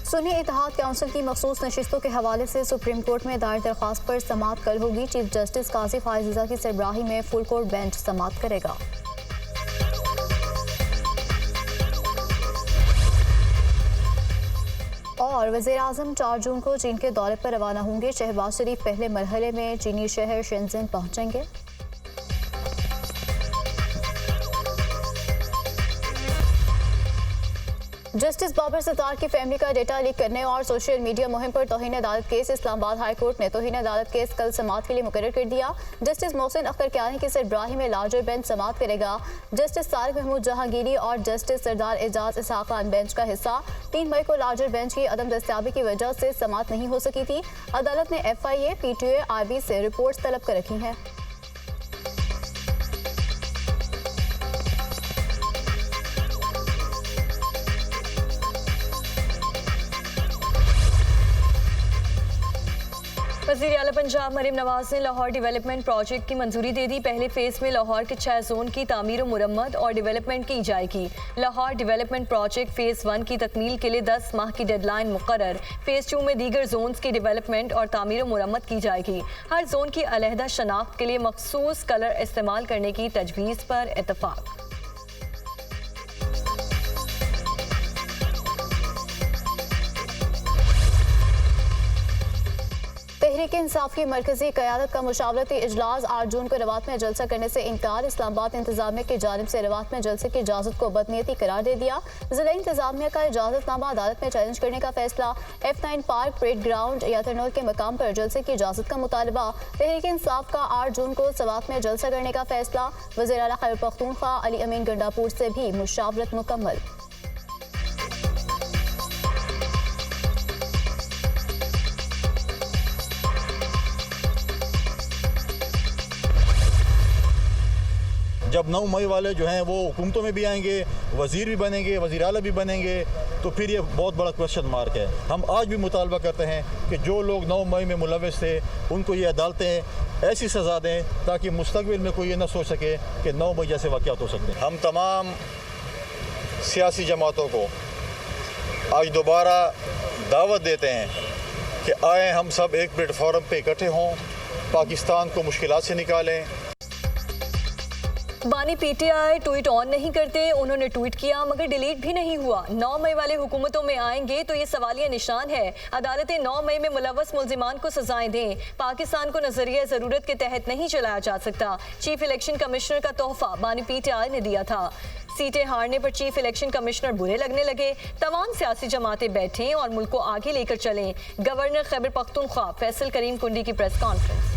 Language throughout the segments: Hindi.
सुन्नी इत्तेहाद काउंसिल की मखसूस नशिस्तों के हवाले से सुप्रीम कोर्ट में दायर दरख्वास्त पर समाअत कल होगी। चीफ जस्टिस काजी फायज़ा की सरबराही में फुल कोर्ट बेंच समाअत करेगा। और वज़ीर-ए-आज़म 4 जून को चीन के दौरे पर रवाना होंगे। शहबाज शरीफ पहले मरहले में चीनी शहर शेंज़ेन पहुंचेंगे। जस्टिस बाबर सत्तार की फैमिली का डेटा लीक करने और सोशल मीडिया मुहिम पर तौहीन अदालत केस। इस्लामाबाद हाई कोर्ट ने तौहीन अदालत केस कल समाअत के लिए मुकर्रर कर दिया। जस्टिस मोहसिन अख्तर कियानी की सरबराही में लार्जर बेंच समाअत करेगा। जस्टिस तारिक महमूद जहांगीरी और जस्टिस सरदार एजाज इसहाक खान बेंच का हिस्सा। 3 मई को लार्जर बेंच की अदम दस्तियाबी की वजह से समाअत नहीं हो सकी थी। अदालत ने FIA, PTO, IB से रिपोर्ट्स तलब कर रखी हैं। वज़ीर आला पंजाब मरीम नवाज ने लाहौर डेवलपमेंट प्रोजेक्ट की मंजूरी दे दी। पहले फेज़ में लाहौर के 6 जोन की तामीर मुरम्मत और डेवलपमेंट की जाएगी। लाहौर डेवलपमेंट प्रोजेक्ट फ़ेज़ 1 की तकमील के लिए 10 माह की डेडलाइन मुकर्रर। फ़ेज़ 2 में दीगर जोन्स की डेवलपमेंट और तामीर मुरम्मत की जाएगी। हर जोन की अलहदा शनाख्त के लिए मखसूस कलर इस्तेमाल करने की तजवीज़ पर इत्तफाक। तहरीक इंसाफ की मरकजी क़यादत का मुशावरती इजलास 8 जून को रवात में जलसा करने से इनकार। इस्लामाबाद इंतजामिया की जानिब से रवात में जलसे की इजाज़त को बदनीयती करार दे दिया। ज़िला इंतजामिया का इजाज़तनामा अदालत में चैलेंज करने का फैसला। F9 पार्क, परेड ग्राउंड या थरनोल के मकाम पर जलसे की इजाज़त का मुतालबा। तहरीक इंसाफ का 8 जून को सवात में जलसा करने का फैसला। वज़ीर आला खैबर पख्तूनख्वा अली अमीन गंडापुर से भी मुशावरत मुकम्मल। जब 9 मई वाले जो हैं वो हुकूमतों में भी आएंगे, वज़ीर भी बनेंगे, वज़ीर आला भी बनेंगे, तो फिर ये बहुत बड़ा क्वेश्चन मार्क है। हम आज भी मुतालबा करते हैं कि जो लोग 9 मई में मुलव्वस थे उनको ये अदालतें ऐसी सज़ा दें ताकि मुस्तक़बिल में कोई ये ना सोच सके कि 9 मई जैसे वाक़यात हो सकते हैं। हम तमाम सियासी जमातों को आज दोबारा दावत देते हैं कि आए हम सब एक प्लेटफॉर्म पे इकट्ठे हों, पाकिस्तान को मुश्किलात से निकालें। बानी PTI ट्वीट ऑन नहीं करते। उन्होंने ट्वीट किया मगर डिलीट भी नहीं हुआ। 9 मई वाले हुकूमतों में आएंगे तो ये सवालिया निशान है। अदालतें 9 मई में मुलव्वस मुल्जिमान को सजाएं दें। पाकिस्तान को नजरिया ज़रूरत के तहत नहीं चलाया जा सकता। चीफ इलेक्शन कमिश्नर का तोहफा बानी PTI ने दिया था। सीटें हारने पर चीफ इलेक्शन कमिश्नर बुरे लगने लगे। तमाम सियासी जमातें बैठें और मुल्क को आगे लेकर चलें। गवर्नर खैबर पख्तूनख्वा फैसल करीम कुंडी की प्रेस कॉन्फ्रेंस।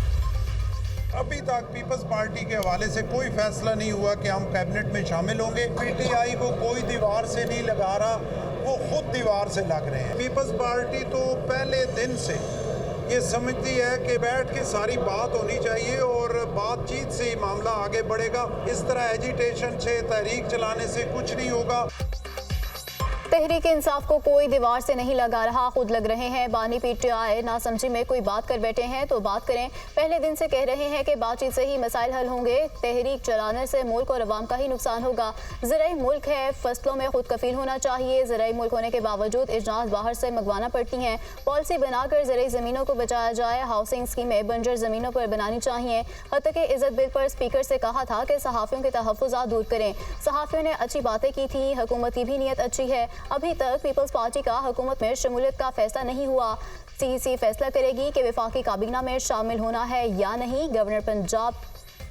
अभी तक पीपल्स पार्टी के हवाले से कोई फैसला नहीं हुआ कि हम कैबिनेट में शामिल होंगे। PTI को कोई दीवार से नहीं लगा रहा, वो खुद दीवार से लग रहे हैं। पीपल्स पार्टी तो पहले दिन से ये समझती है कि बैठ के सारी बात होनी चाहिए और बातचीत से ही मामला आगे बढ़ेगा। इस तरह एजिटेशन से, तहरीक चलाने से कुछ नहीं होगा। तहरीक इंसाफ को कोई दीवार से नहीं लगा रहा, खुद लग रहे हैं। बानी PTI ना समझी में कोई बात कर बैठे हैं तो बात करें। पहले दिन से कह रहे हैं कि बातचीत से ही मसाइल हल होंगे। तहरीक चलाने से मुल्क और अवाम का ही नुकसान होगा। ज़राई मुल्क है, फसलों में खुद कफील होना चाहिए। ज़राई मुल्क होने के बावजूद इजनास बाहर से मंगवाना पड़ती हैं। पॉलिसी बनाकर ज़राई ज़मीनों को बचाया जाए। हाउसिंग स्कीमें बंजर ज़मीनों पर बनानी चाहिए। हत्ता के इज़्ज़त बिल पर स्पीकर से कहा था कि सहाफ़ियों के तहफ़्फ़ुज़ात दूर करें। सहाफ़ियों ने अच्छी बातें की थी, हुकूमत की भी नीयत अच्छी है। अभी तक पीपल्स पार्टी का हुकूमत में शमूलियत का फैसला नहीं हुआ। CEC फैसला करेगी कि वफाकी काबीना में शामिल होना है या नहीं। गवर्नर पंजाब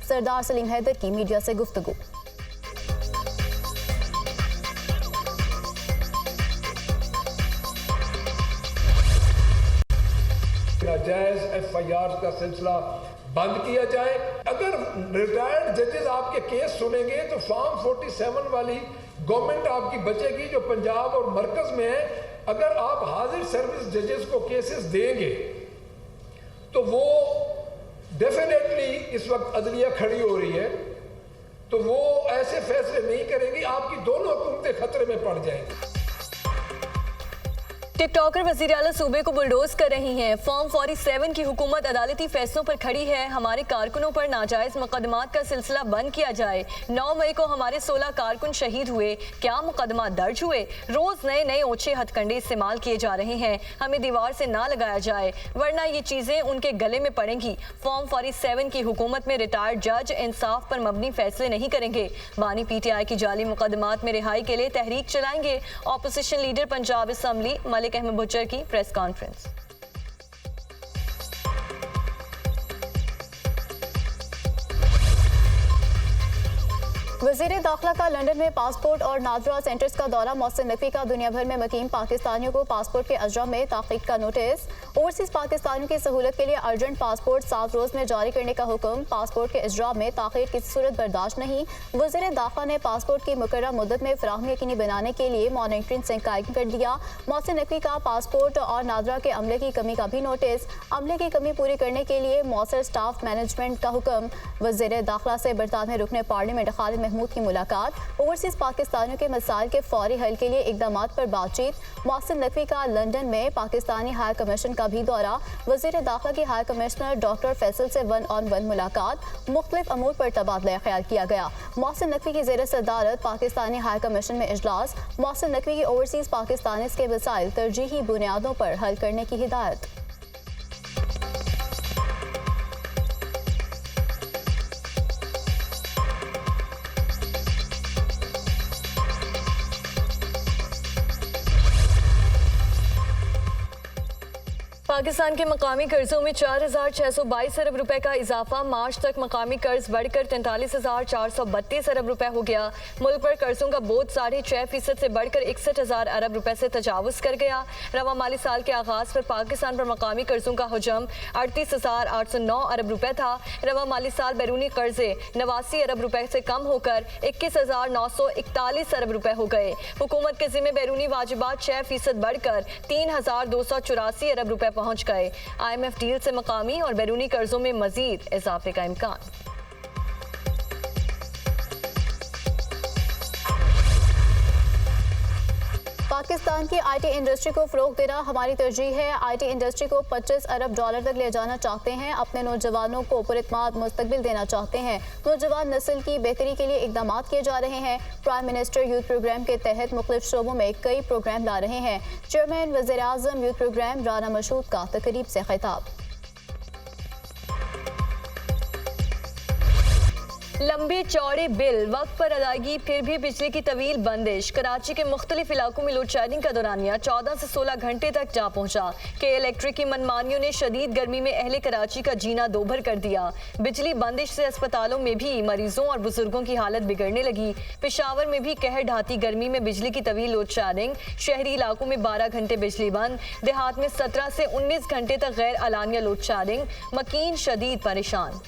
सरदार सलीम हैदर की मीडिया से गुफ्तगू। नाजायज FIR का सिलसिला बंद किया जाए। अगर रिटायर्ड जजेस आपके केस सुनेंगे तो फॉर्म 47 वाली गवर्नमेंट आपकी बचेगी जो पंजाब और मरकज में है। अगर आप हाजिर सर्विस जजेस को केसेस देंगे तो वो डेफिनेटली इस वक्त अदलिया खड़ी हो रही है तो वो ऐसे फैसले नहीं करेंगी, आपकी दोनों हुकूमतें खतरे में पड़ जाएंगी। टिकटॉकर वज़ीर आला सूबे को बुलडोज कर रही हैं। फॉर्म 47 की हुकूमत अदालती फैसलों पर खड़ी है। हमारे कारकुनों पर नाजायज मुकदमात का सिलसिला बंद किया जाए। 9 मई को हमारे 16 कारकुन शहीद हुए, क्या मुकदमा दर्ज हुए? रोज नए नए ओछे हथकंडे इस्तेमाल किए जा रहे हैं। हमें दीवार से ना लगाया जाए वरना ये चीजें उनके गले में पड़ेंगी। फॉर्म 47 की हुकूमत में रिटायर्ड जज इंसाफ पर मबनी फैसले नहीं करेंगे। बानी PTI की जाली मुकदमात में रिहाई के लिए तहरीक चलाएंगे। Opposition leader Punjab assembly Malik Ahmad Bhuchar की प्रेस कॉन्फ्रेंस। वज़ीर दाखिला का लंदन में पासपोर्ट और नादरा सेंटर्स का दौरा। मोहसिन नकवी का दुनिया भर में मुकीम पाकिस्तानियों को पासपोर्ट के अजरा में ताक़ीद का नोटिस। ओवरसीज पाकिस्तानियों की सहूलत के लिए अर्जेंट पासपोर्ट 7 रोज में जारी करने का हुक्म। पासपोर्ट के अजरा में ताख़ीर किसी सूरत बर्दाश्त नहीं। वज़ीर दाखिला ने पासपोर्ट की मुकर्रर मुद्दत में फराहमी यकीनी बनाने के लिए मॉनिटरिंग से कायम कर दिया। मोहसिन नकवी का पासपोर्ट और नादरा के अमले की कमी का भी नोटिस। अमले की कमी पूरी करने के लिए मौसर स्टाफ मैनेजमेंट का हुक्म। वज़ीर दाखिला से बरतानिया रुकने पार्लियामेंट खालिद महमूद की मुलाकात। ओवरसीज पाकिस्तानियों के मसाइल के फौरी हल के लिए इकदाम पर बातचीत। मोहसिन नकवी का लंदन में पाकिस्तानी हाई कमीशन का भी दौरा। वज़ीर दाखिला की हाई कमिश्नर डॉक्टर फैसल से 1-on-1 मुलाकात। मुख्तलिफ अमूर पर तबादला ख्याल किया गया। मोहसिन नकवी की ज़ेर सदारत पाकिस्तानी हाई कमीशन में इजलास। मोहसिन नकवी की ओवरसीज पाकिस्तानी के मसाइल तरजीही बुनियादों पर हल करने की हिदायत। पाकिस्तान के मकामी कर्जों में 4,622 अरब रुपए का इजाफा। मार्च तक मकामी कर्ज बढ़कर 43,432 अरब रुपए हो गया। मुल्क पर कर्जों का बोझ 6.5% से बढ़कर 61,000 अरब रुपए से तजावुज कर गया। रवा माली साल के आगाज पर पाकिस्तान पर मकामी कर्जों का हजम 38,809 अरब रुपए था। रवा माली साल बैरूनी कर्जे 89 अरब रुपए से कम होकर 21,941 अरब रुपए हो गए। हुकूमत के जिम्मे बैरूनी वाजिबात 6% बढ़कर 3,284 अरब रुपए पहुंच गए। IMF डील से मकामी और बैरूनी कर्जों में मजीद इजाफे का इम्कान। पाकिस्तान की IT इंडस्ट्री को फ़रोग़ देना हमारी तरजीह है। IT इंडस्ट्री को $25 अरब तक ले जाना चाहते हैं। अपने नौजवानों को पुरइत्माद मुस्तकबिल देना चाहते हैं। नौजवान नस्ल की बेहतरी के लिए इक़दाम किए जा रहे हैं। प्राइम मिनिस्टर यूथ प्रोग्राम के तहत मुख्तलिफ शोबों में कई प्रोग्राम ला रहे हैं। चेयरमैन वज़ीर आज़म यूथ प्रोग्राम राना मशहूद का तकरीब से खिताब। लंबे चौड़े बिल, वक्त पर अदायगी, फिर भी बिजली की तवील बंदिश। कराची के मुख्तलिफ इलाकों में लोड शेडिंग का दौरानिया 14 से 16 घंटे तक जा पहुंचा। के इलेक्ट्रिक की मनमानियों ने शदीद गर्मी में अहले कराची का जीना दोभर कर दिया। बिजली बंदिश से अस्पतालों में भी मरीजों और बुजुर्गों की हालत बिगड़ने लगी। पेशावर में भी कहर ढाती गर्मी में बिजली की तवील लोड शेडिंग। शहरी इलाकों में 12 घंटे बिजली बंद। देहात में 17 से 19 घंटे तक गैर अलानिया लोड शेडिंग। मकीन शदीद परेशान।